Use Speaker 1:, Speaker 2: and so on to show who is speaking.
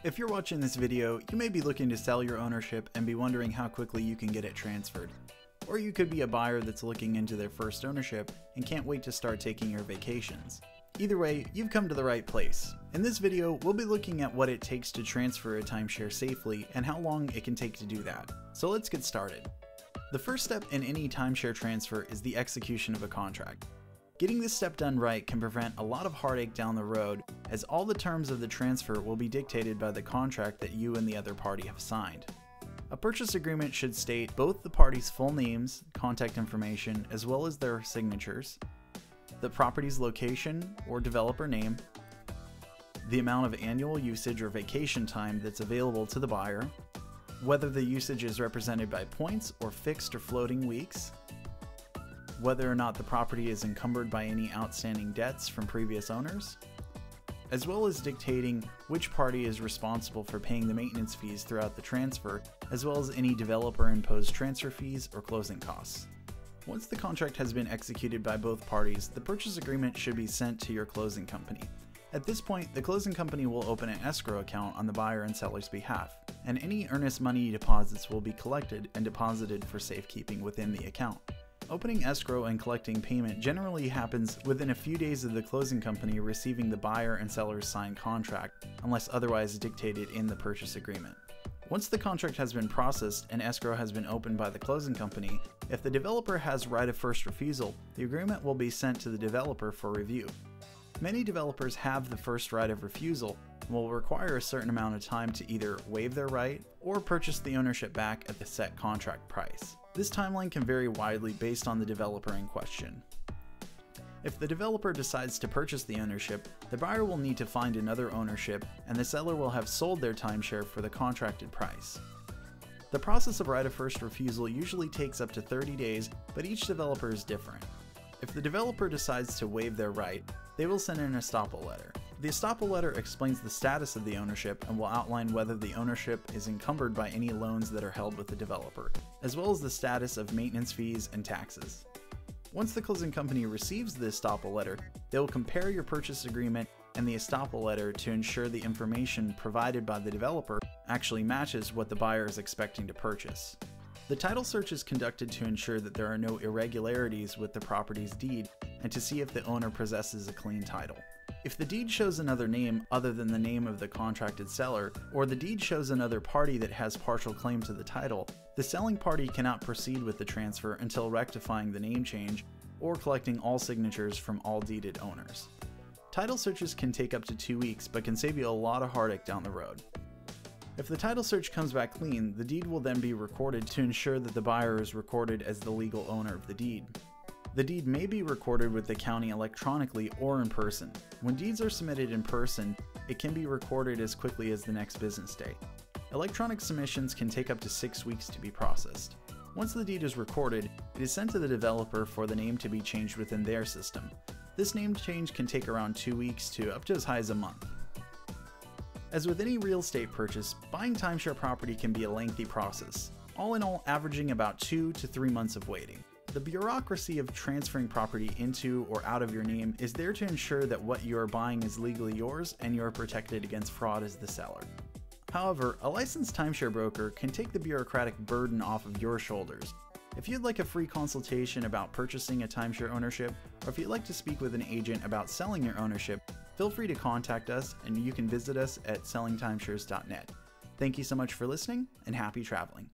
Speaker 1: If you're watching this video, you may be looking to sell your ownership and be wondering how quickly you can get it transferred. Or you could be a buyer that's looking into their first ownership and can't wait to start taking your vacations. Either way, you've come to the right place. In this video, we'll be looking at what it takes to transfer a timeshare safely and how long it can take to do that. So let's get started. The first step in any timeshare transfer is the execution of a contract. Getting this step done right can prevent a lot of heartache down the road, as all the terms of the transfer will be dictated by the contract that you and the other party have signed. A purchase agreement should state both the parties' full names, contact information, as well as their signatures, the property's location or developer name, the amount of annual usage or vacation time that's available to the buyer, whether the usage is represented by points or fixed or floating weeks, whether or not the property is encumbered by any outstanding debts from previous owners, as well as dictating which party is responsible for paying the maintenance fees throughout the transfer, as well as any developer-imposed transfer fees or closing costs. Once the contract has been executed by both parties, the purchase agreement should be sent to your closing company. At this point, the closing company will open an escrow account on the buyer and seller's behalf, and any earnest money deposits will be collected and deposited for safekeeping within the account. Opening escrow and collecting payment generally happens within a few days of the closing company receiving the buyer and seller's signed contract, unless otherwise dictated in the purchase agreement. Once the contract has been processed and escrow has been opened by the closing company, if the developer has right of first refusal, the agreement will be sent to the developer for review. Many developers have the first right of refusal and will require a certain amount of time to either waive their right or purchase the ownership back at the set contract price. This timeline can vary widely based on the developer in question. If the developer decides to purchase the ownership, the buyer will need to find another ownership and the seller will have sold their timeshare for the contracted price. The process of right of first refusal usually takes up to 30 days, but each developer is different. If the developer decides to waive their right, they will send an Estoppel letter. The Estoppel letter explains the status of the ownership and will outline whether the ownership is encumbered by any loans that are held with the developer, as well as the status of maintenance fees and taxes. Once the closing company receives the Estoppel letter, they will compare your purchase agreement and the Estoppel letter to ensure the information provided by the developer actually matches what the buyer is expecting to purchase. The title search is conducted to ensure that there are no irregularities with the property's deed and to see if the owner possesses a clean title. If the deed shows another name other than the name of the contracted seller, or the deed shows another party that has partial claim to the title, the selling party cannot proceed with the transfer until rectifying the name change or collecting all signatures from all deeded owners. Title searches can take up to 2 weeks but can save you a lot of heartache down the road. If the title search comes back clean, the deed will then be recorded to ensure that the buyer is recorded as the legal owner of the deed. The deed may be recorded with the county electronically or in person. When deeds are submitted in person, it can be recorded as quickly as the next business day. Electronic submissions can take up to 6 weeks to be processed. Once the deed is recorded, it is sent to the developer for the name to be changed within their system. This name change can take around 2 weeks to up to as high as a month. As with any real estate purchase, buying timeshare property can be a lengthy process, all in all averaging about 2 to 3 months of waiting. The bureaucracy of transferring property into or out of your name is there to ensure that what you are buying is legally yours and you are protected against fraud as the seller. However, a licensed timeshare broker can take the bureaucratic burden off of your shoulders. If you'd like a free consultation about purchasing a timeshare ownership, or if you'd like to speak with an agent about selling your ownership, feel free to contact us and you can visit us at sellingtimeshares.net. Thank you so much for listening and happy traveling.